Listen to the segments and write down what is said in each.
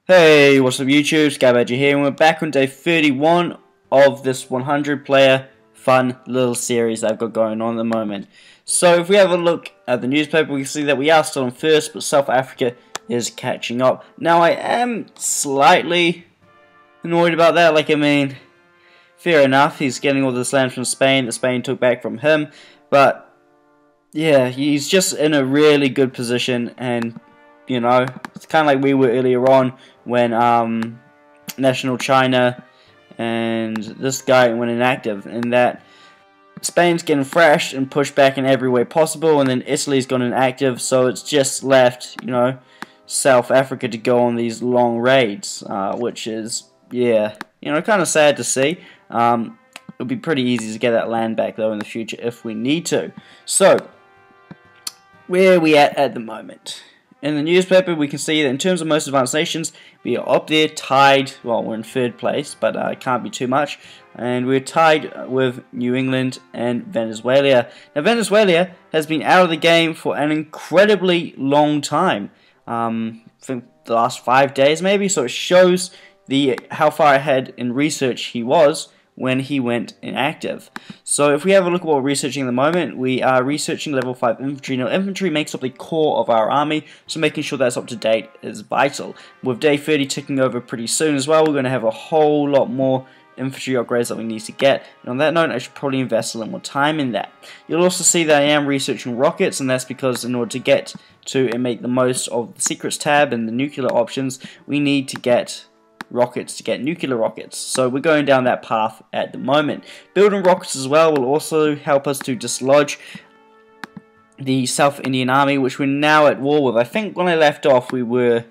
Hey, what's up YouTube? Scavenger here, and we're back on day 31 of this 100 player fun little series I've got going on at the moment. So if we have a look at the newspaper, we can see that we are still in first, but South Africa is catching up. Now I am slightly annoyed about that. Fair enough, he's getting all this land from Spain that Spain took back from him, but yeah, he's just in a really good position, and you know, it's kind of like we were earlier on when National China and this guy went inactive, in that Spain's getting thrashed and pushed back in every way possible, and then Italy's gone inactive, so it's just left, you know, South Africa to go on these long raids, which is, yeah, you know, kind of sad to see. It'll be pretty easy to get that land back though in the future if we need to. So, where are we at the moment? In the newspaper, we can see that in terms of most advanced nations, we are up there, tied. Well, we're in third place, but it can't be too much. And we're tied with New England and Venezuela. Now, Venezuela has been out of the game for an incredibly long time. I think the last 5 days, maybe. So it shows how far ahead in research he was when he went inactive. So if we have a look at what we're researching at the moment, we are researching level 5 infantry. Now infantry makes up the core of our army, so making sure that's up to date is vital. With day 30 ticking over pretty soon as well, we're going to have a whole lot more infantry upgrades that we need to get. And on that note, I should probably invest a little more time in that. You'll also see that I am researching rockets, and that's because in order to get to and make the most of the secrets tab and the nuclear options, we need to get rockets to get nuclear rockets. So we're going down that path at the moment. Building rockets as well will also help us to dislodge the South Indian Army, which we're now at war with. I think when I left off we were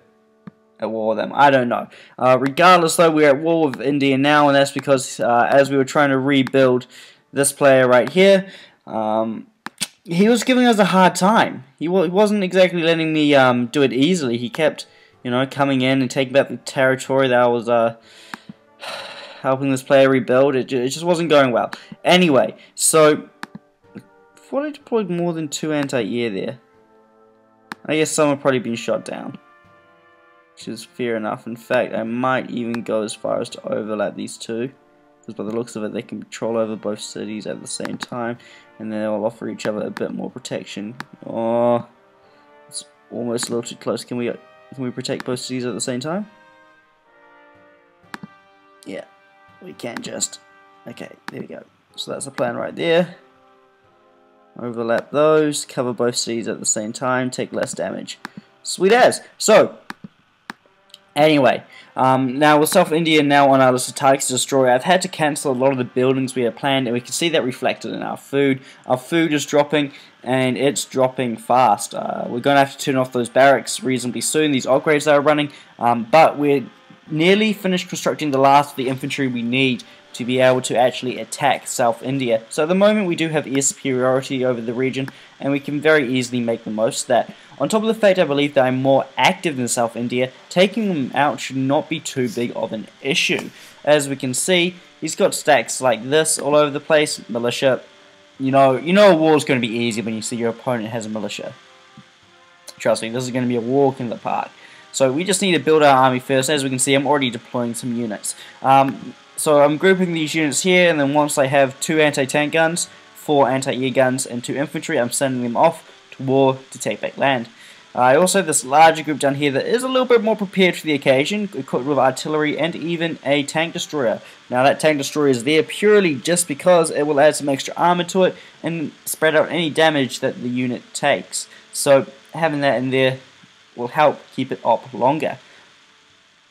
at war with them. I don't know. Regardless though, we're at war with India now, and that's because as we were trying to rebuild this player right here, he was giving us a hard time. He wasn't exactly letting me do it easily. He kept, you know, coming in and taking back the territory that I was helping this player rebuild. It just wasn't going well. Anyway, so I thought I deployed more than 2 anti-air there. I guess some have probably been shot down, which is fair enough. In fact, I might even go as far as to overlap these two, because by the looks of it, they can patrol over both cities at the same time, and they'll offer each other a bit more protection. Oh, it's almost a little too close. Can we protect both cities at the same time? Yeah, we can just. Okay, there we go. So that's the plan right there. Overlap those, cover both cities at the same time, take less damage. Sweet as. So, anyway, now with South India now on our list of targets to destroy, I've had to cancel a lot of the buildings we had planned, and we can see that reflected in our food. Our food is dropping, and it's dropping fast. We're going to have to turn off those barracks reasonably soon, these upgrades that are running, but we're nearly finished constructing the last of the infantry we need to be able to actually attack South India. So at the moment we do have air superiority over the region, and we can very easily make the most of that. On top of the fact I believe that I'm more active than South India, taking them out should not be too big of an issue. As we can see, he's got stacks like this all over the place, militia. You know a war is going to be easy when you see your opponent has a militia. Trust me, this is going to be a walk in the park. So we just need to build our army first. As we can see, I'm already deploying some units. So I'm grouping these units here, and then once I have 2 anti-tank guns, 4 anti-air guns, and 2 infantry, I'm sending them off to war to take back land. I also have this larger group down here that is a little bit more prepared for the occasion, equipped with artillery and even a tank destroyer. Now that tank destroyer is there purely just because it will add some extra armor to it and spread out any damage that the unit takes. So having that in there will help keep it up longer.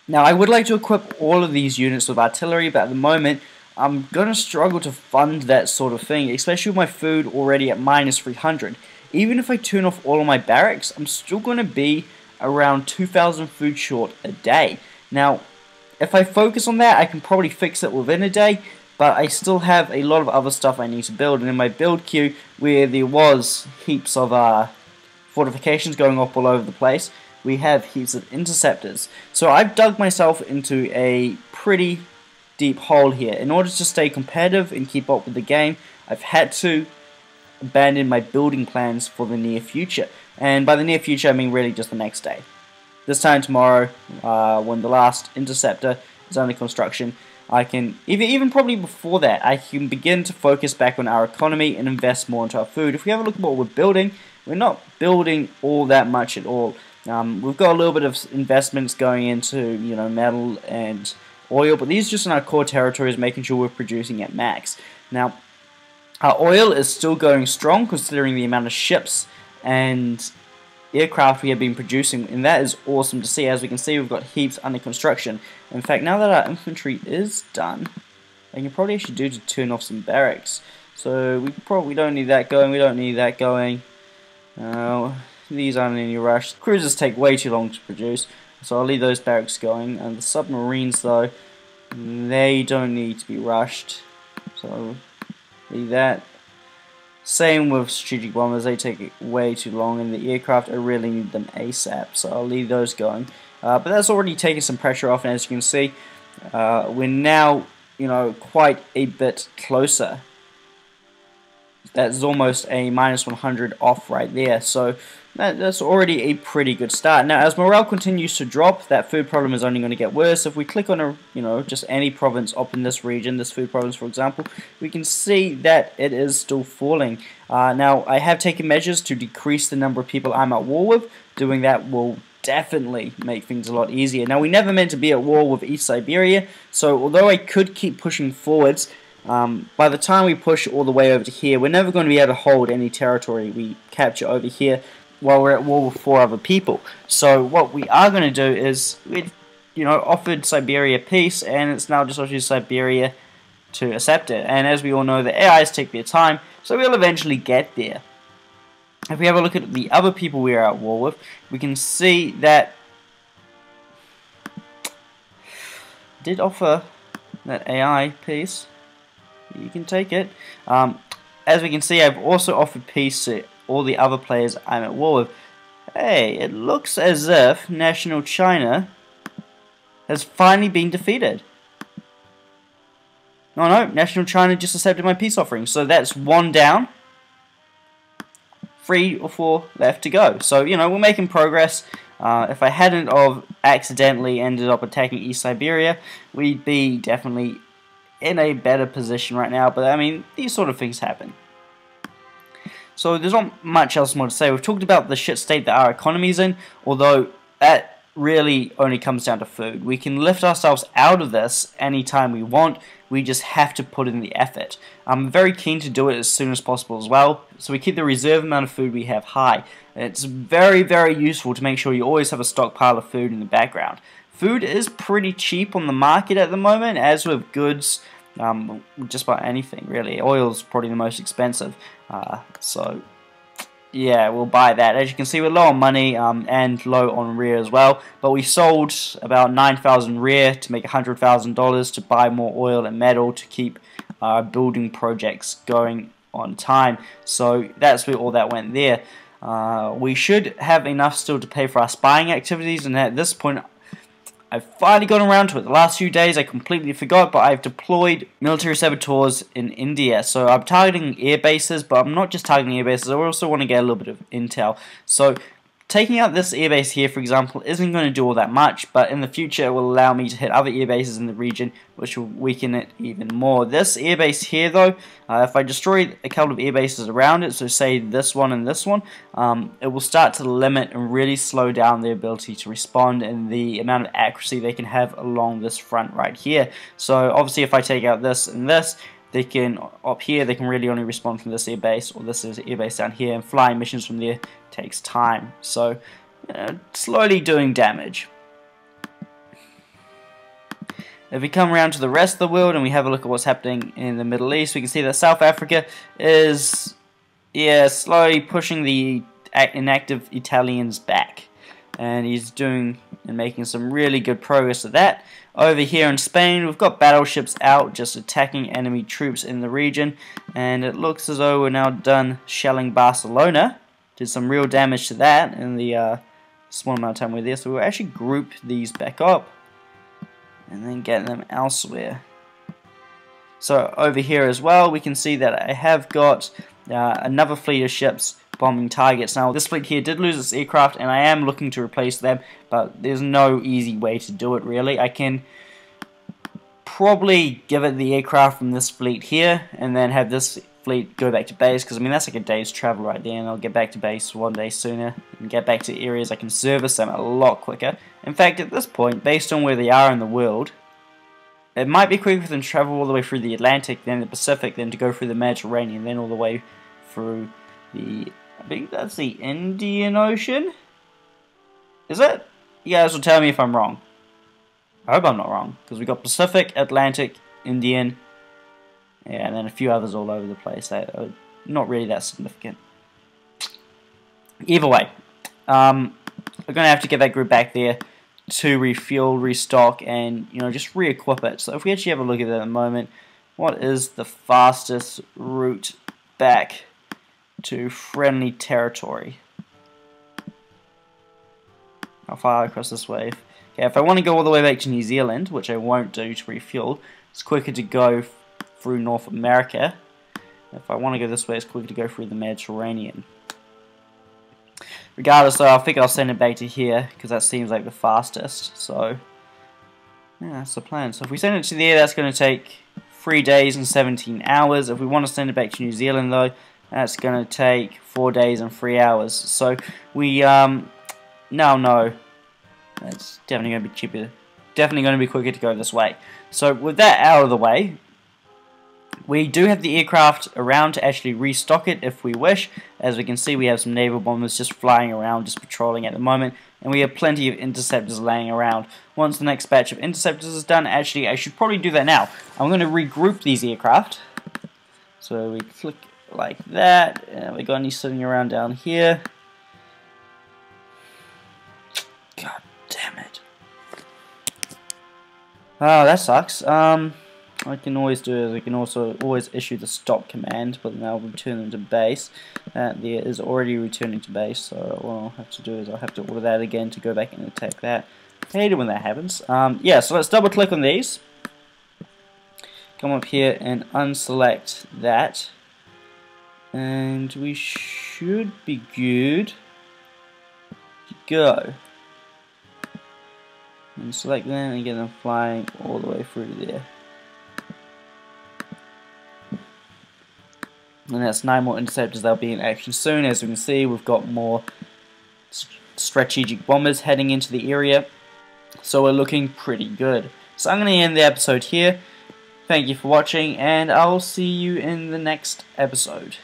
Now I would like to equip all of these units with artillery, but at the moment I'm going to struggle to fund that sort of thing, especially with my food already at minus 300. Even if I turn off all of my barracks, I'm still going to be around 2,000 food short a day. Now, if I focus on that, I can probably fix it within a day, but I still have a lot of other stuff I need to build. And in my build queue, where there was heaps of fortifications going up all over the place, we have heaps of interceptors. So I've dug myself into a pretty deep hole here. In order to stay competitive and keep up with the game, I've had to abandon my building plans for the near future. And by the near future, I mean really just the next day. this time tomorrow, when the last interceptor is under construction, I can, even probably before that, I can begin to focus back on our economy and invest more into our food. If we have a look at what we're building, we're not building all that much at all. We've got a little bit of investments going into, you know, metal and oil, but these are just in our core territories, making sure we're producing at max. Now, our oil is still going strong considering the amount of ships and aircraft we have been producing, and that is awesome to see. As we can see, we've got heaps under construction. In fact, now that our infantry is done, I can probably actually do to turn off some barracks. So we probably don't need that going, we don't need that going. These aren't in any rush. Cruisers take way too long to produce, so I'll leave those barracks going. And the submarines, though, they don't need to be rushed, so leave that. Same with strategic bombers, they take way too long, and the aircraft, I really need them ASAP, so I'll leave those going. But that's already taken some pressure off, and as you can see, we're now, you know, quite a bit closer. That's almost a minus 100 off right there, so that's already a pretty good start. Now, as morale continues to drop, that food problem is only going to get worse. If we click on a, you know, just any province up in this region, this food province for example, we can see that it is still falling. Now, I have taken measures to decrease the number of people I'm at war with. Doing that will definitely make things a lot easier. Now, we never meant to be at war with East Siberia, so although I could keep pushing forwards, by the time we push all the way over to here, we're never going to be able to hold any territory we capture over here while we're at war with 4 other people. So what we are going to do is, we've, you know, offered Siberia peace, and it's now just up to Siberia to accept it. And as we all know, the AIs take their time, so we'll eventually get there. If we have a look at the other people we are at war with, we can see that did offer that AI peace. You can take it. As we can see, I've also offered peace to all the other players I'm at war with. Hey, it looks as if National China has finally been defeated. No, National China just accepted my peace offering. So that's 1 down. 3 or 4 left to go. So, you know, we're making progress. If I hadn't of accidentally ended up attacking East Siberia, we'd be definitely in a better position right now. But, I mean, these sort of things happen. So there's not much else more to say. We've talked about the shit state that our economy's in, although that really only comes down to food. We can lift ourselves out of this anytime we want. We just have to put in the effort. I'm very keen to do it as soon as possible as well, so we keep the reserve amount of food we have high. It's very, very useful to make sure you always have a stockpile of food in the background. Food is pretty cheap on the market at the moment, as with goods, just about anything really. Oil's probably the most expensive, so yeah, we'll buy that. As you can see, we're low on money and low on rear as well, but we sold about 9,000 rear to make $100,000 to buy more oil and metal to keep our building projects going on time. So that's where all that went there. We should have enough still to pay for our spying activities, and at this point I've finally gotten around to it. The last few days I completely forgot, but I've deployed military saboteurs in India. So I'm targeting air bases, but I'm not just targeting air bases, I also want to get a little bit of intel. So taking out this airbase here, for example, isn't going to do all that much, but in the future it will allow me to hit other airbases in the region, which will weaken it even more. This airbase here, though, if I destroy a couple of airbases around it, so say this one and this one, it will start to limit and really slow down their ability to respond and the amount of accuracy they can have along this front right here. So obviously if I take out this and this, they can, up here, they can really only respond from this airbase, or this is airbase down here, and flying missions from there takes time. So, slowly doing damage. If we come around to the rest of the world and we have a look at what's happening in the Middle East, we can see that South Africa is, slowly pushing the inactive Italians back. And he's doing and making some really good progress at that. Over here in Spain, we've got battleships out just attacking enemy troops in the region, and it looks as though we're now done shelling Barcelona. Did some real damage to that in the small amount of time we're there, so we'll actually group these back up and then get them elsewhere. So over here as well, we can see that I have got another fleet of ships bombing targets. Now, this fleet here did lose its aircraft, and I am looking to replace them, but there's no easy way to do it, really. I can probably give it the aircraft from this fleet here, and then have this fleet go back to base, because I mean that's like a day's travel right there, and I'll get back to base one day sooner and get back to areas I can service them a lot quicker. In fact, at this point, based on where they are in the world, it might be quicker for them to travel all the way through the Atlantic, then the Pacific, then to go through the Mediterranean, then all the way through the, I think that's the Indian Ocean? Is it? You guys will tell me if I'm wrong. I hope I'm not wrong, because we got Pacific, Atlantic, Indian, yeah, and then a few others all over the place that are not really that significant. Either way, we're going to have to get that group back there to refuel, restock, and just re-equip it. So if we actually have a look at that in a moment, what is the fastest route back to friendly territory? How far across this way? Okay, if I want to go all the way back to New Zealand, which I won't do to refuel, it's quicker to go through North America. If I want to go this way, it's quicker to go through the Mediterranean. Regardless, though, I think I'll send it back to here, because that seems like the fastest. So, yeah, that's the plan. So if we send it to there, that's going to take 3 days and 17 hours. If we want to send it back to New Zealand, though, that's going to take 4 days and 3 hours. So we now know that's definitely going to be cheaper. Definitely going to be quicker to go this way. So with that out of the way, we do have the aircraft around to actually restock it if we wish. As we can see, we have some naval bombers just flying around, just patrolling at the moment, and we have plenty of interceptors laying around. Once the next batch of interceptors is done, actually I should probably do that now. I'm going to regroup these aircraft. So we click like that, and we got any sitting around down here. God damn it. Oh, that sucks. I can always do is I can also always issue the stop command, but then I'll return them to base. That there is already returning to base, so what I'll have to do is I'll have to order that again to go back and attack that. I hate it when that happens. Yeah, so let's double click on these. Come up here and unselect that. And we should be good to go. And select them and get them flying all the way through there. And that's 9 more interceptors. They'll be in action soon. As we can see, we've got more strategic bombers heading into the area, so we're looking pretty good. So I'm going to end the episode here. Thank you for watching, and I'll see you in the next episode.